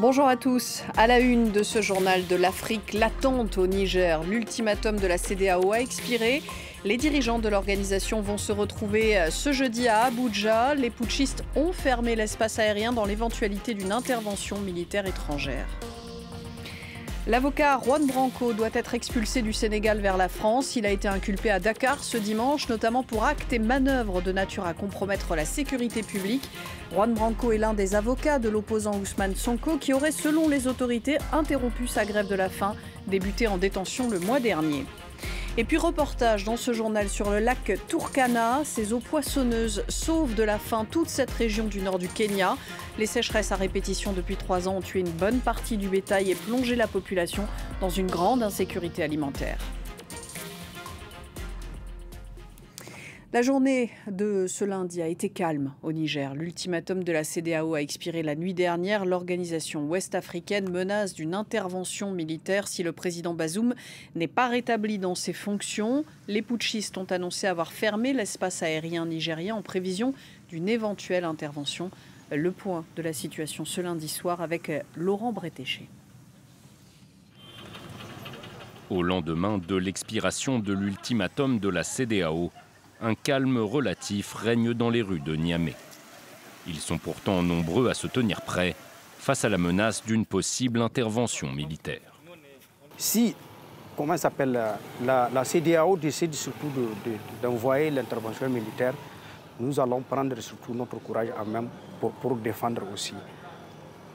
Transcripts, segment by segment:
Bonjour à tous. À la une de ce journal de l'Afrique latente au Niger, l'ultimatum de la CEDEAO a expiré. Les dirigeants de l'organisation vont se retrouver ce jeudi à Abuja. Les putschistes ont fermé l'espace aérien dans l'éventualité d'une intervention militaire étrangère. L'avocat Juan Branco doit être expulsé du Sénégal vers la France. Il a été inculpé à Dakar ce dimanche, notamment pour actes et manœuvres de nature à compromettre la sécurité publique. Juan Branco est l'un des avocats de l'opposant Ousmane Sonko qui aurait, selon les autorités, interrompu sa grève de la faim, débutée en détention le mois dernier. Et puis reportage dans ce journal sur le lac Turkana. Ces eaux poissonneuses sauvent de la faim toute cette région du nord du Kenya. Les sécheresses à répétition depuis 3 ans ont tué une bonne partie du bétail et plongé la population dans une grande insécurité alimentaire. La journée de ce lundi a été calme au Niger. L'ultimatum de la CEDEAO a expiré la nuit dernière. L'organisation ouest-africaine menace d'une intervention militaire si le président Bazoum n'est pas rétabli dans ses fonctions. Les putschistes ont annoncé avoir fermé l'espace aérien nigérien en prévision d'une éventuelle intervention. Le point de la situation ce lundi soir avec Laurent Bretéché. Au lendemain de l'expiration de l'ultimatum de la CEDEAO, un calme relatif règne dans les rues de Niamey. Ils sont pourtant nombreux à se tenir prêts face à la menace d'une possible intervention militaire. Si, la CEDEAO décide surtout d'envoyer l'intervention militaire, nous allons prendre surtout notre courage en main pour défendre aussi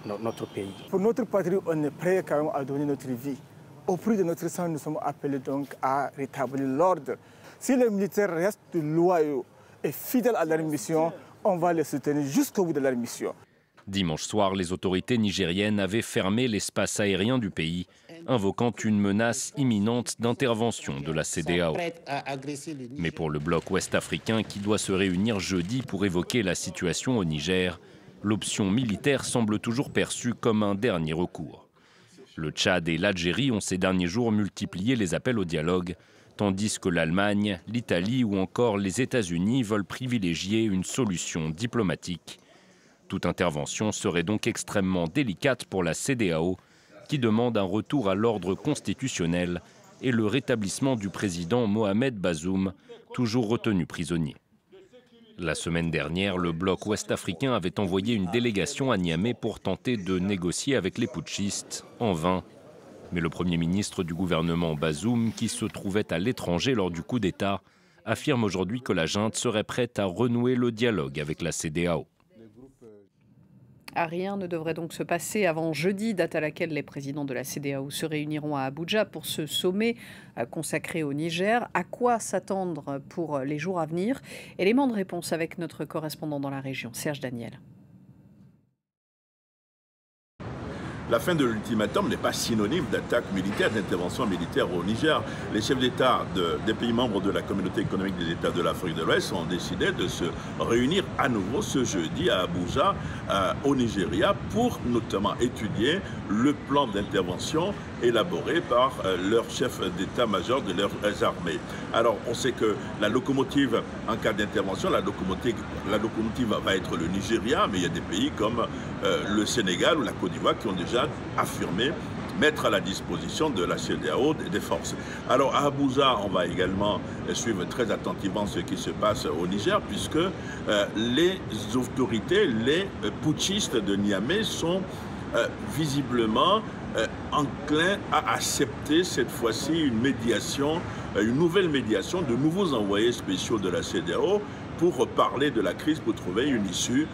notre pays. Pour notre patrie, on est prêt quand même à donner notre vie. Au prix de notre sang, nous sommes appelés donc à rétablir l'ordre. Si les militaires restent loyaux et fidèles à leur mission, on va les soutenir jusqu'au bout de leur mission. Dimanche soir, les autorités nigériennes avaient fermé l'espace aérien du pays, invoquant une menace imminente d'intervention de la CEDEAO. Mais pour le bloc ouest-africain qui doit se réunir jeudi pour évoquer la situation au Niger, l'option militaire semble toujours perçue comme un dernier recours. Le Tchad et l'Algérie ont ces derniers jours multiplié les appels au dialogue, tandis que l'Allemagne, l'Italie ou encore les États-Unis veulent privilégier une solution diplomatique. Toute intervention serait donc extrêmement délicate pour la CEDEAO, qui demande un retour à l'ordre constitutionnel et le rétablissement du président Mohamed Bazoum, toujours retenu prisonnier. La semaine dernière, le bloc ouest-africain avait envoyé une délégation à Niamey pour tenter de négocier avec les putschistes, en vain. Mais le Premier ministre du gouvernement Bazoum, qui se trouvait à l'étranger lors du coup d'État, affirme aujourd'hui que la junte serait prête à renouer le dialogue avec la CEDEAO. Rien ne devrait donc se passer avant jeudi, date à laquelle les présidents de la CEDEAO se réuniront à Abuja pour ce sommet consacré au Niger. À quoi s'attendre pour les jours à venir? Élément de réponse avec notre correspondant dans la région, Serge Daniel. La fin de l'ultimatum n'est pas synonyme d'attaque militaire, d'intervention militaire au Niger. Les chefs d'État des pays membres de la Communauté économique des États de l'Afrique de l'Ouest ont décidé de se réunir à nouveau ce jeudi à Abuja, au Nigeria, pour notamment étudier le plan d'intervention élaboré par leur chef d'état-major de leurs armées. Alors, on sait que la locomotive, en cas d'intervention, la locomotive va être le Nigeria, mais il y a des pays comme le Sénégal ou la Côte d'Ivoire qui ont déjà affirmé mettre à la disposition de la CEDEAO des forces. Alors à Abuja, on va également suivre très attentivement ce qui se passe au Niger, puisque les autorités, les putschistes de Niamey sont visiblement enclins à accepter cette fois-ci une médiation, une nouvelle médiation de nouveaux envoyés spéciaux de la CEDEAO pour parler de la crise, pour trouver une issue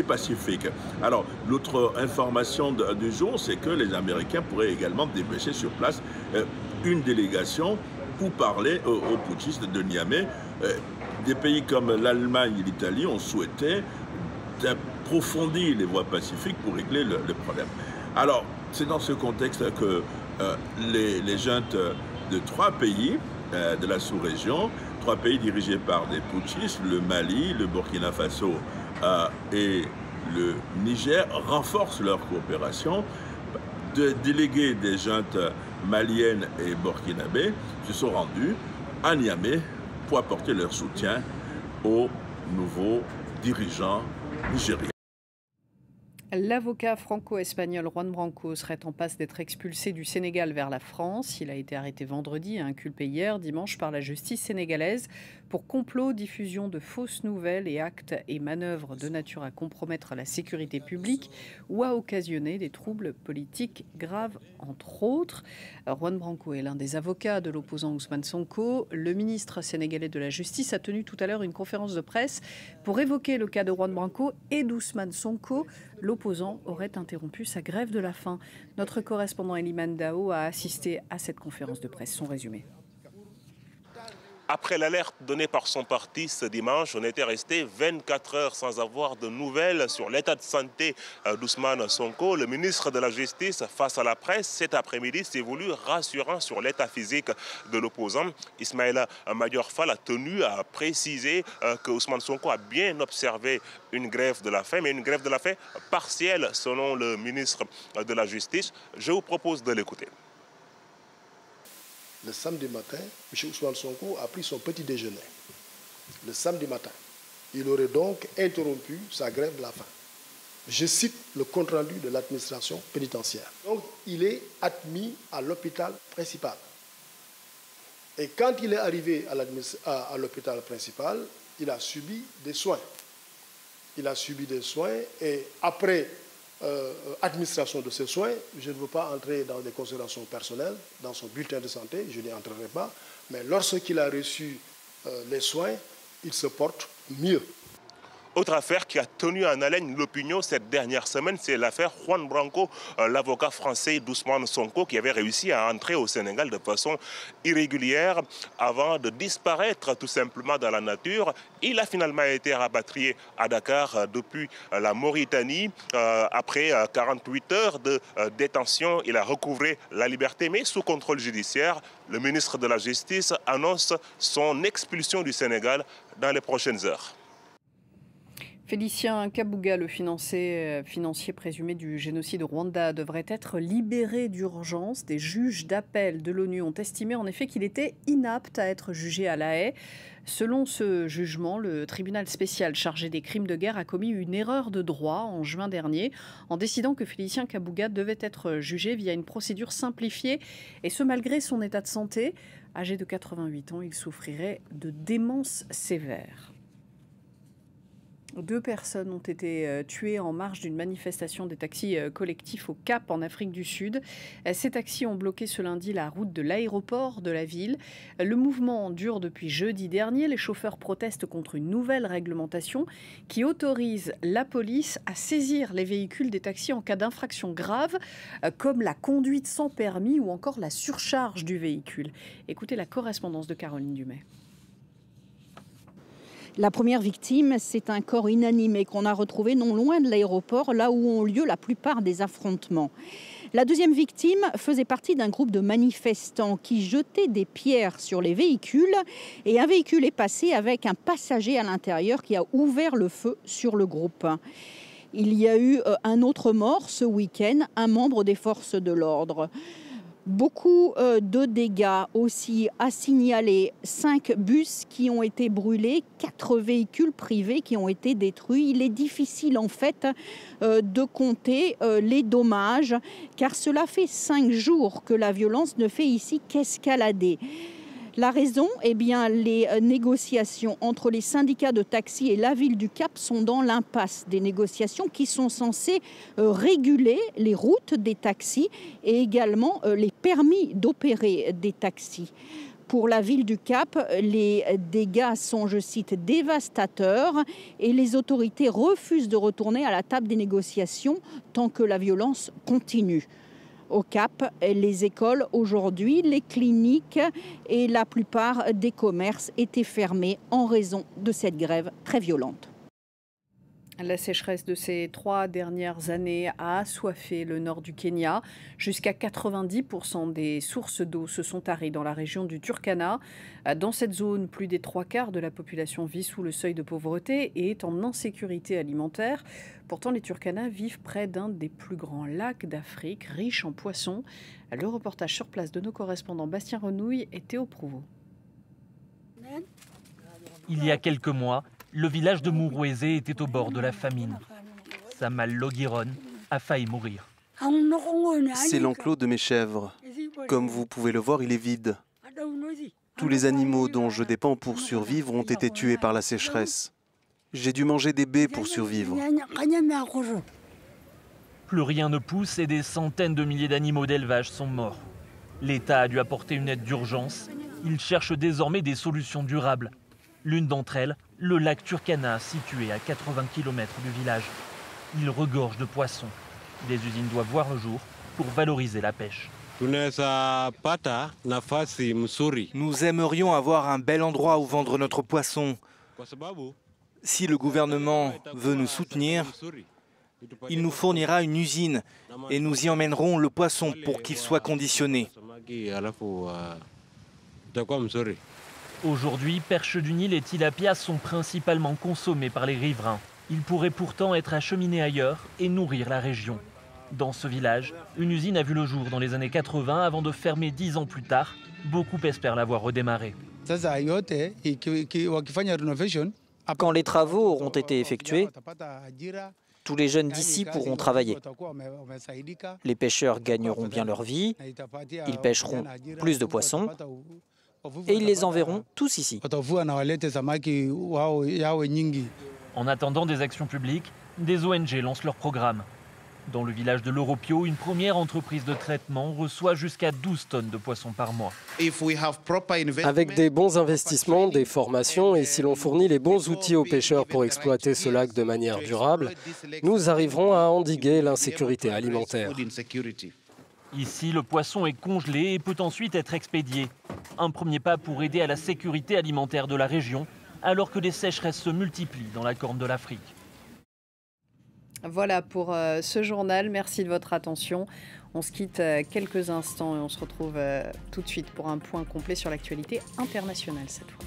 pacifique. Alors, l'autre information du jour, c'est que les Américains pourraient également dépêcher sur place une délégation pour parler aux putschistes de Niamey. Des pays comme l'Allemagne et l'Italie ont souhaité approfondir les voies pacifiques pour régler le problème. Alors, c'est dans ce contexte que les juntes de 3 pays de la sous-région, 3 pays dirigés par des putschistes, le Mali, le Burkina Faso et le Niger, renforcent leur coopération. De délégués des juntes maliennes et burkinabés se sont rendus à Niamey pour apporter leur soutien aux nouveaux dirigeants nigériens. L'avocat franco-espagnol Juan Branco serait en passe d'être expulsé du Sénégal vers la France. Il a été arrêté vendredi et inculpé hier, dimanche, par la justice sénégalaise pour complot, diffusion de fausses nouvelles et actes et manœuvres de nature à compromettre la sécurité publique ou à occasionner des troubles politiques graves, entre autres. Juan Branco est l'un des avocats de l'opposant Ousmane Sonko. Le ministre sénégalais de la Justice a tenu tout à l'heure une conférence de presse pour évoquer le cas de Juan Branco et d'Ousmane Sonko. L'opposant aurait interrompu sa grève de la faim. Notre correspondant Eliman Dao a assisté à cette conférence de presse. Son résumé. Après l'alerte donnée par son parti ce dimanche, on était resté 24 heures sans avoir de nouvelles sur l'état de santé d'Ousmane Sonko. Le ministre de la Justice, face à la presse, cet après-midi, s'est voulu rassurant sur l'état physique de l'opposant. Ismaïla Madior Fall a tenu à préciser que Ousmane Sonko a bien observé une grève de la faim, mais une grève de la faim partielle selon le ministre de la Justice. Je vous propose de l'écouter. Le samedi matin, M. Ousmane Sonko a pris son petit déjeuner. Le samedi matin, il aurait donc interrompu sa grève de la faim. Je cite le compte-rendu de l'administration pénitentiaire. Donc, il est admis à l'hôpital principal. Et quand il est arrivé à l'hôpital principal, il a subi des soins. Il a subi des soins et après administration de ces soins, je ne veux pas entrer dans des considérations personnelles, dans son bulletin de santé, je n'y entrerai pas, mais lorsqu'il a reçu les soins, il se porte mieux. Autre affaire qui a tenu en haleine l'opinion cette dernière semaine, c'est l'affaire Juan Branco, l'avocat français d'Ousmane Sonko, qui avait réussi à entrer au Sénégal de façon irrégulière avant de disparaître tout simplement dans la nature. Il a finalement été rapatrié à Dakar depuis la Mauritanie. Après 48 heures de détention, il a recouvré la liberté, mais sous contrôle judiciaire. Le ministre de la Justice annonce son expulsion du Sénégal dans les prochaines heures. Félicien Kabuga, le financier présumé du génocide au Rwanda, devrait être libéré d'urgence. Des juges d'appel de l'ONU ont estimé en effet qu'il était inapte à être jugé à La Haye. Selon ce jugement, le tribunal spécial chargé des crimes de guerre a commis une erreur de droit en juin dernier en décidant que Félicien Kabuga devait être jugé via une procédure simplifiée, et ce malgré son état de santé. Âgé de 88 ans, il souffrirait de démence sévère. 2 personnes ont été tuées en marge d'une manifestation des taxis collectifs au Cap en Afrique du Sud. Ces taxis ont bloqué ce lundi la route de l'aéroport de la ville. Le mouvement dure depuis jeudi dernier. Les chauffeurs protestent contre une nouvelle réglementation qui autorise la police à saisir les véhicules des taxis en cas d'infraction grave, comme la conduite sans permis ou encore la surcharge du véhicule. Écoutez la correspondance de Caroline Dumais. La première victime, c'est un corps inanimé qu'on a retrouvé non loin de l'aéroport, là où ont lieu la plupart des affrontements. La deuxième victime faisait partie d'un groupe de manifestants qui jetaient des pierres sur les véhicules, et un véhicule est passé avec un passager à l'intérieur qui a ouvert le feu sur le groupe. Il y a eu un autre mort ce week-end, un membre des forces de l'ordre. Beaucoup de dégâts aussi à signaler. 5 bus qui ont été brûlés, 4 véhicules privés qui ont été détruits. Il est difficile en fait de compter les dommages, car cela fait 5 jours que la violence ne fait ici qu'escalader. La raison, eh bien, les négociations entre les syndicats de taxi et la ville du Cap sont dans l'impasse. Des négociations qui sont censées réguler les routes des taxis et également les permis d'opérer des taxis. Pour la ville du Cap, les dégâts sont, je cite, dévastateurs, et les autorités refusent de retourner à la table des négociations tant que la violence continue. Au Cap, les écoles aujourd'hui, les cliniques et la plupart des commerces étaient fermés en raison de cette grève très violente. La sécheresse de ces 3 dernières années a assoiffé le nord du Kenya. Jusqu'à 90% des sources d'eau se sont tarées dans la région du Turkana. Dans cette zone, plus des 3/4 de la population vit sous le seuil de pauvreté et est en insécurité alimentaire. Pourtant, les Turkana vivent près d'un des plus grands lacs d'Afrique, riche en poissons. Le reportage sur place de nos correspondants Bastien Renouille et Théo Prouveau. Il y a quelques mois, le village de Mourouézé était au bord de la famine. Samal Logiron a failli mourir. C'est l'enclos de mes chèvres. Comme vous pouvez le voir, il est vide. Tous les animaux dont je dépends pour survivre ont été tués par la sécheresse. J'ai dû manger des baies pour survivre. Plus rien ne pousse et des centaines de milliers d'animaux d'élevage sont morts. L'État a dû apporter une aide d'urgence. Il cherche désormais des solutions durables. L'une d'entre elles, le lac Turkana, situé à 80 km du village. Il regorge de poissons. Des usines doivent voir le jour pour valoriser la pêche. Nous aimerions avoir un bel endroit où vendre notre poisson. Si le gouvernement veut nous soutenir, il nous fournira une usine et nous y emmènerons le poisson pour qu'il soit conditionné. Aujourd'hui, perche du Nil et tilapia sont principalement consommés par les riverains. Ils pourraient pourtant être acheminés ailleurs et nourrir la région. Dans ce village, une usine a vu le jour dans les années 80 avant de fermer 10 ans plus tard. Beaucoup espèrent la voir redémarrer. Quand les travaux auront été effectués, tous les jeunes d'ici pourront travailler. Les pêcheurs gagneront bien leur vie, ils pêcheront plus de poissons et ils les enverront tous ici. En attendant des actions publiques, des ONG lancent leur programme. Dans le village de l'Oropio, une première entreprise de traitement reçoit jusqu'à 12 tonnes de poissons par mois. Avec des bons investissements, des formations et si l'on fournit les bons outils aux pêcheurs pour exploiter ce lac de manière durable, nous arriverons à endiguer l'insécurité alimentaire. Ici, le poisson est congelé et peut ensuite être expédié. Un premier pas pour aider à la sécurité alimentaire de la région, alors que les sécheresses se multiplient dans la Corne de l'Afrique. Voilà pour ce journal. Merci de votre attention. On se quitte quelques instants et on se retrouve tout de suite pour un point complet sur l'actualité internationale cette fois.